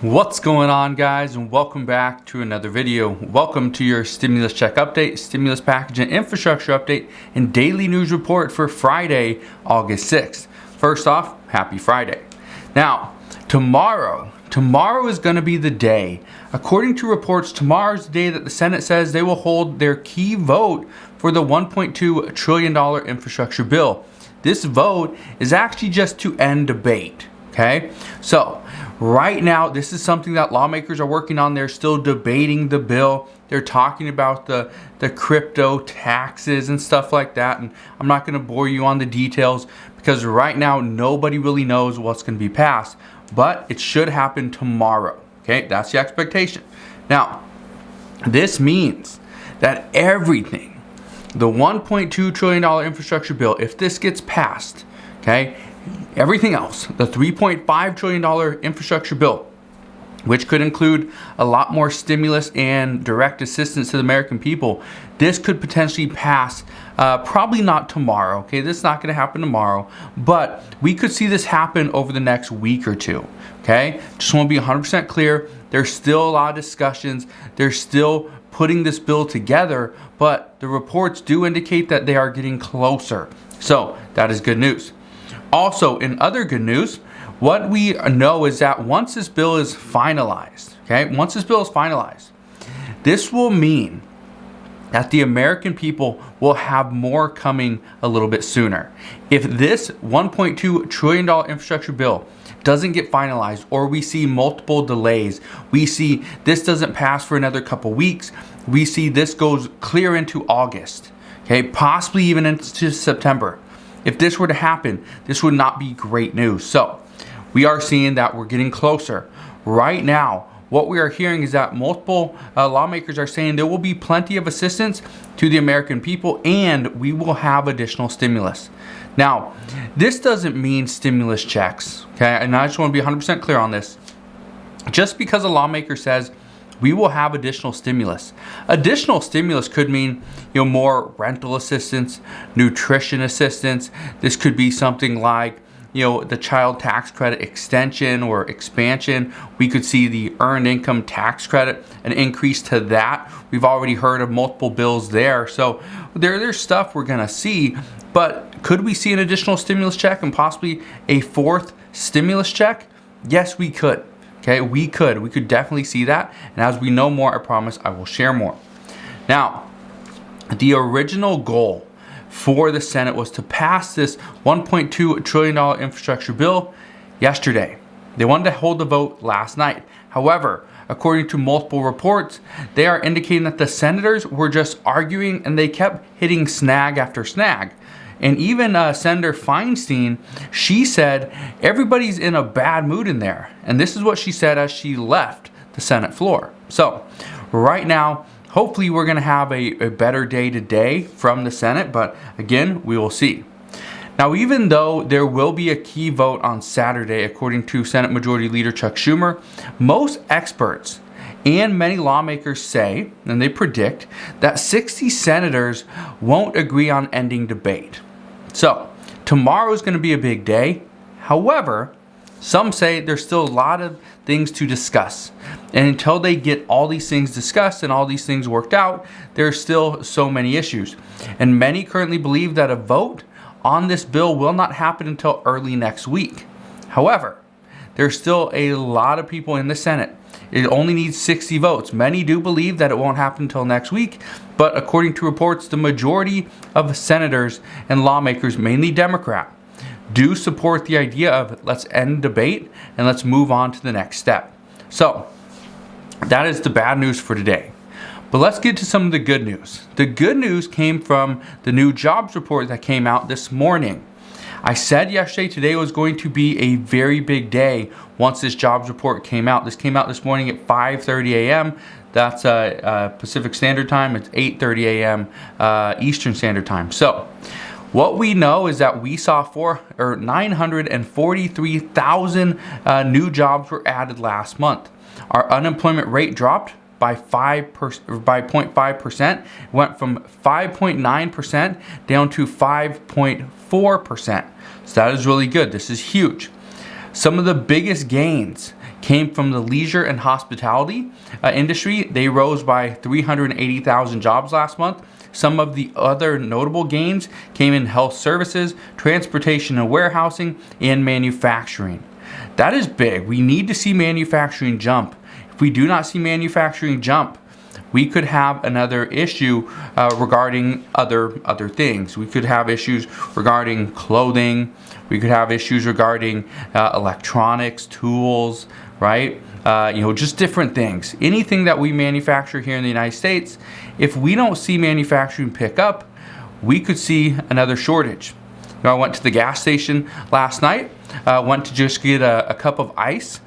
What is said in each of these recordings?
What's going on, guys, and welcome back to another video. Welcome to your stimulus check update, stimulus package and infrastructure update, and daily news report for Friday, August 6th. First off, happy Friday. Now, tomorrow is going to be the day. According to reports, tomorrow's the day that the Senate says they will hold their key vote for the $1.2 trillion infrastructure bill. This vote is actually just to end debate. Okay, so right now, this is something that lawmakers are working on. They're still debating the bill. They're talking about the crypto taxes and stuff like that. And I'm not going to bore you on the details because right now, nobody really knows what's going to be passed. But it should happen tomorrow. Okay, that's the expectation. Now, this means that everything, the $1.2 trillion infrastructure bill, if this gets passed, okay, everything else, the $3.5 trillion infrastructure bill, which could include a lot more stimulus and direct assistance to the American people, this could potentially pass, probably not tomorrow, okay? This is not going to happen tomorrow, but we could see this happen over the next week or two, okay? Just want to be 100% clear. There's still a lot of discussions. They're still putting this bill together, but the reports do indicate that they are getting closer. So that is good news. Also, in other good news, what we know is that once this bill is finalized, this will mean that the American people will have more coming a little bit sooner. If this $1.2 trillion infrastructure bill doesn't get finalized, or we see multiple delays, we see this doesn't pass for another couple weeks, we see this goes clear into August, okay, possibly even into September. If this were to happen, this would not be great news. So we are seeing that we're getting closer. Right now, what we are hearing is that multiple lawmakers are saying there will be plenty of assistance to the American people and we will have additional stimulus. Now, this doesn't mean stimulus checks, okay? And I just want to be 100% clear on this. Just because a lawmaker says we will have additional stimulus. Additional stimulus could mean, more rental assistance, nutrition assistance. This could be something like, the child tax credit extension or expansion. We could see the earned income tax credit, an increase to that. We've already heard of multiple bills there. So there's stuff we're gonna see, but could we see an additional stimulus check and possibly a fourth stimulus check? Yes, we could. Okay, we could definitely see that. And as we know more, I promise I will share more. Now, the original goal for the Senate was to pass this $1.2 trillion infrastructure bill yesterday. They wanted to hold the vote last night. However, according to multiple reports, they are indicating that the senators were just arguing and they kept hitting snag after snag. And even Senator Feinstein, she said everybody's in a bad mood in there. And this is what she said as she left the Senate floor. So right now, hopefully we're going to have a better day today from the Senate. But again, we will see. Now, even though there will be a key vote on Saturday, according to Senate Majority Leader Chuck Schumer, most experts and many lawmakers say, and they predict, that 60 senators won't agree on ending debate. So, tomorrow is going to be a big day. However, some say there's still a lot of things to discuss. And until they get all these things discussed and all these things worked out, there's still so many issues. And many currently believe that a vote on this bill will not happen until early next week. However, there's still a lot of people in the Senate. It only needs 60 votes. Many do believe that it won't happen until next week, but according to reports, the majority of senators and lawmakers, mainly Democrat, do support the idea of let's end debate and let's move on to the next step. So that is the bad news for today. But let's get to some of the good news. The good news came from the new jobs report that came out this morning. I said yesterday today was going to be a very big day once this jobs report came out. This came out this morning at 5:30 a.m. That's Pacific Standard Time. It's 8:30 a.m. Eastern Standard Time. So what we know is that we saw 943,000 new jobs were added last month. Our unemployment rate dropped by 0.5%. Went from 5.9% down to 5.4%. So that is really good. This is huge. Some of the biggest gains came from the leisure and hospitality industry. They rose by 380,000 jobs last month. Some of the other notable gains came in health services, transportation and warehousing, and manufacturing. That is big. We need to see manufacturing jump. If we do not see manufacturing jump, we could have another issue regarding other things. We could have issues regarding clothing. We could have issues regarding electronics, tools, right? Just different things. Anything that we manufacture here in the United States, if we don't see manufacturing pick up, we could see another shortage. I went to the gas station last night, went to just get a cup of ice.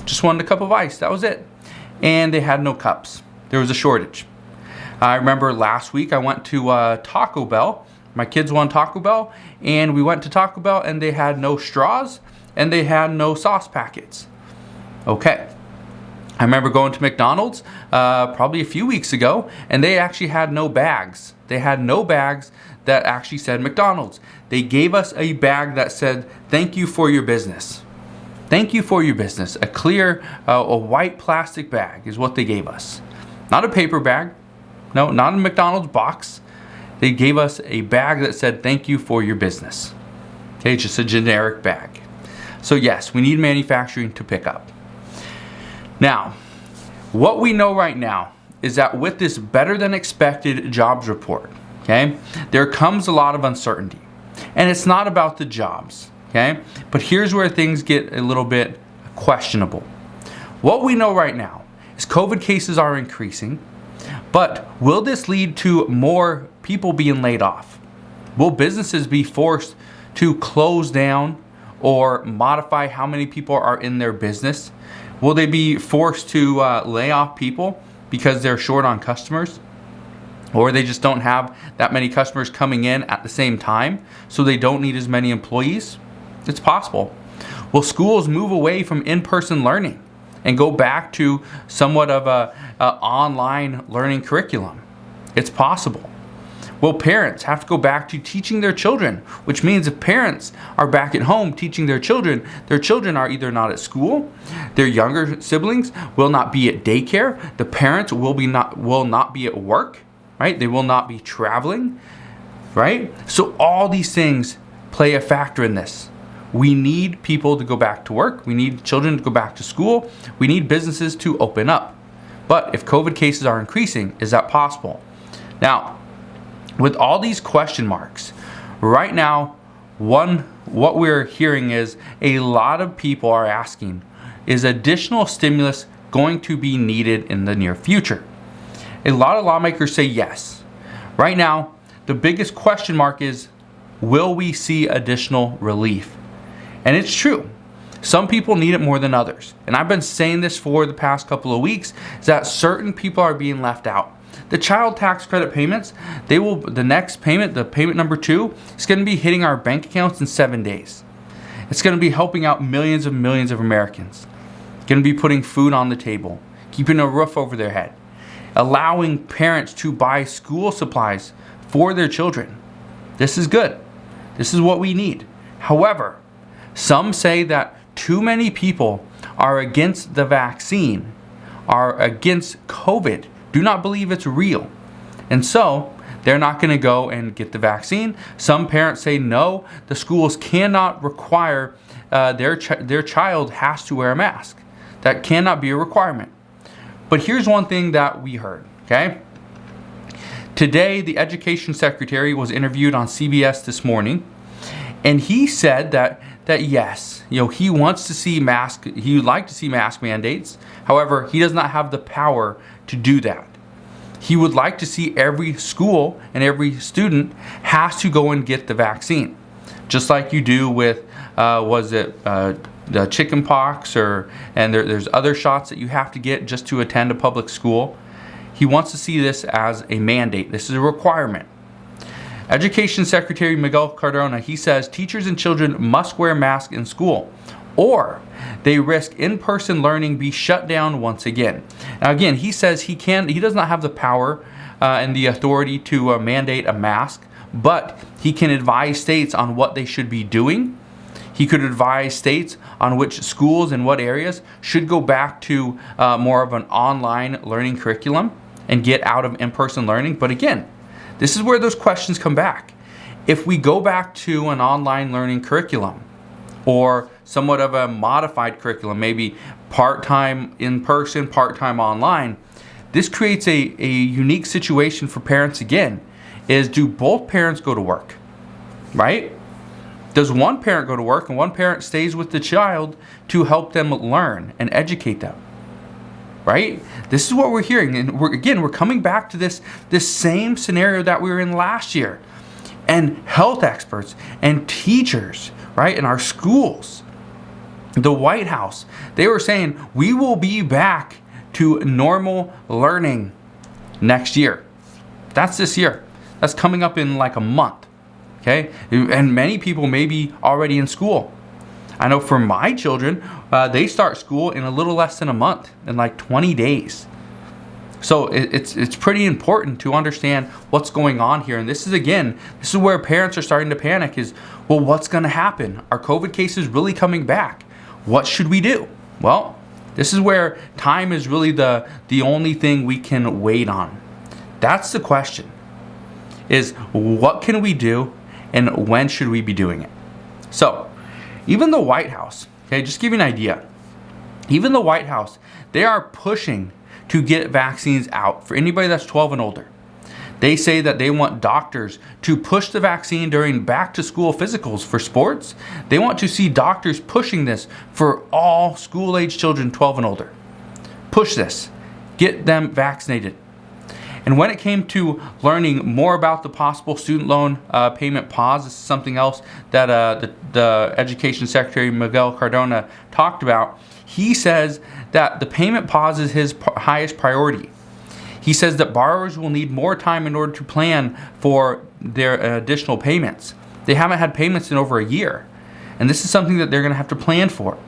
Just wanted a cup of ice, that was it. And they had no cups. There was a shortage. I remember last week I went to Taco Bell. My kids wanted Taco Bell, and we went to Taco Bell and they had no straws and they had no sauce packets. Okay. I remember going to McDonald's probably a few weeks ago, and they actually had no bags. They had no bags that actually said McDonald's. They gave us a bag that said, "Thank you for your business." Thank you for your business. A clear, a white plastic bag is what they gave us. Not a paper bag. No, not a McDonald's box. They gave us a bag that said, "Thank you for your business." Okay, just a generic bag. So yes, we need manufacturing to pick up. Now, what we know right now is that with this better than expected jobs report, okay, there comes a lot of uncertainty. And it's not about the jobs. Okay, but here's where things get a little bit questionable. What we know right now is COVID cases are increasing, but will this lead to more people being laid off? Will businesses be forced to close down or modify how many people are in their business? Will they be forced to lay off people because they're short on customers? Or they just don't have that many customers coming in at the same time, so they don't need as many employees? It's possible. Will schools move away from in-person learning and go back to somewhat of a online learning curriculum? It's possible. Will parents have to go back to teaching their children? Which means if parents are back at home teaching their children are either not at school, their younger siblings will not be at daycare, the parents will not be at work, right? They will not be traveling, right? So all these things play a factor in this. We need people to go back to work. We need children to go back to school. We need businesses to open up. But if COVID cases are increasing, is that possible? Now, with all these question marks, right now, what we're hearing is a lot of people are asking, is additional stimulus going to be needed in the near future? A lot of lawmakers say yes. Right now, the biggest question mark is, will we see additional relief? And it's true. Some people need it more than others. And I've been saying this for the past couple of weeks, is that certain people are being left out. The child tax credit payments, the next payment, the payment number 2, is going to be hitting our bank accounts in 7 days. It's going to be helping out millions of Americans. It's going to be putting food on the table, keeping a roof over their head, allowing parents to buy school supplies for their children. This is good. This is what we need. However, some say that too many people are against the vaccine, are against COVID, do not believe it's real. And so they're not going to go and get the vaccine. Some parents say no, the schools cannot require their child has to wear a mask. That cannot be a requirement. But here's one thing that we heard, okay? Today, the education secretary was interviewed on CBS this morning, and he said that yes, he wants to see he would like to see mask mandates. However, he does not have the power to do that. He would like to see every school and every student has to go and get the vaccine, just like you do with the chicken pox and there's other shots that you have to get just to attend a public school. He wants to see this as a mandate. This is a requirement. Education Secretary Miguel Cardona, he says teachers and children must wear masks in school, or they risk in-person learning be shut down once again. Now again, he says he does not have the power and the authority to mandate a mask, but he can advise states on what they should be doing. He could advise states on which schools and what areas should go back to more of an online learning curriculum and get out of in-person learning. But again, this is where those questions come back. If we go back to an online learning curriculum or somewhat of a modified curriculum, maybe part-time in person, part-time online, this creates a unique situation for parents again, is do both parents go to work, right? Does one parent go to work and one parent stays with the child to help them learn and educate them? Right? This is what we're hearing. And we're coming back to this same scenario that we were in last year. And health experts and teachers, right, in our schools, the White House, they were saying we will be back to normal learning next year. That's this year. That's coming up in like a month. Okay? And many people may be already in school. I know for my children, they start school in a little less than a month, in like 20 days. So it's pretty important to understand what's going on here. And this is where parents are starting to panic is, well, what's going to happen? Are COVID cases really coming back? What should we do? Well, this is where time is really the only thing we can wait on. That's the question, is what can we do and when should we be doing it? So even the White House, okay, just to give you an idea, even the White House, they are pushing to get vaccines out for anybody that's 12 and older. They say that they want doctors to push the vaccine during back to school physicals for sports. They want to see doctors pushing this for all school age children 12 and older. Push this, get them vaccinated. And when it came to learning more about the possible student loan payment pause, this is something else that the Education Secretary Miguel Cardona talked about. He says that the payment pause is his highest priority. He says that borrowers will need more time in order to plan for their additional payments. They haven't had payments in over a year, and this is something that they're going to have to plan for.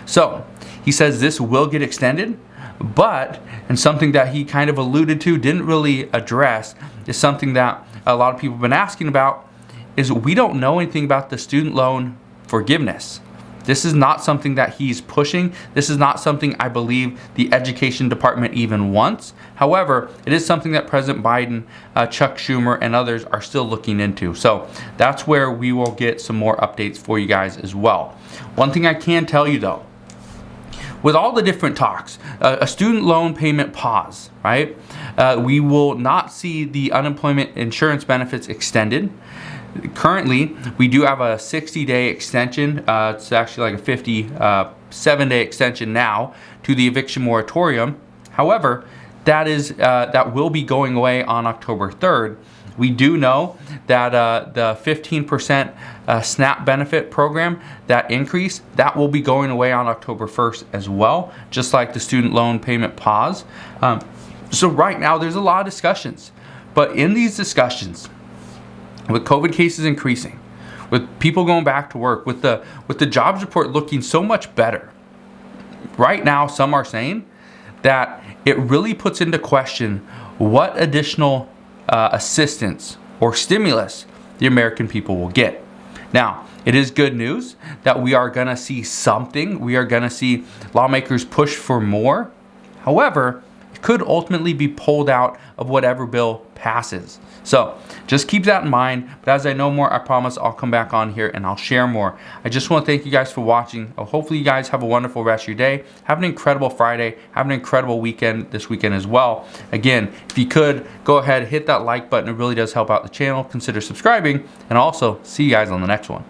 So he says this will get extended. But, and something that he kind of alluded to, didn't really address, is something that a lot of people have been asking about, is we don't know anything about the student loan forgiveness. This is not something that he's pushing. This is not something I believe the Education Department even wants. However, it is something that President Biden, Chuck Schumer, and others are still looking into. So that's where we will get some more updates for you guys as well. One thing I can tell you though, with all the different talks, a student loan payment pause, right? We will not see the unemployment insurance benefits extended. Currently, we do have a 60-day extension. It's actually like a 57-day extension now to the eviction moratorium. However, that will be going away on October 3rd. We do know that the 15% SNAP benefit program, that increase, that will be going away on October 1st as well, just like the student loan payment pause. So right now, there's a lot of discussions. But in these discussions, with COVID cases increasing, with people going back to work, with the jobs report looking so much better, right now some are saying that it really puts into question what additional assistance or stimulus the American people will get. Now, it is good news that we are going to see something. We are going to see lawmakers push for more. However, it could ultimately be pulled out of whatever bill passes. So just keep that in mind. But as I know more, I promise I'll come back on here and I'll share more. I just want to thank you guys for watching. Hopefully you guys have a wonderful rest of your day. Have an incredible Friday. Have an incredible weekend this weekend as well. Again, if you could, go ahead, hit that like button. It really does help out the channel. Consider subscribing, and also see you guys on the next one.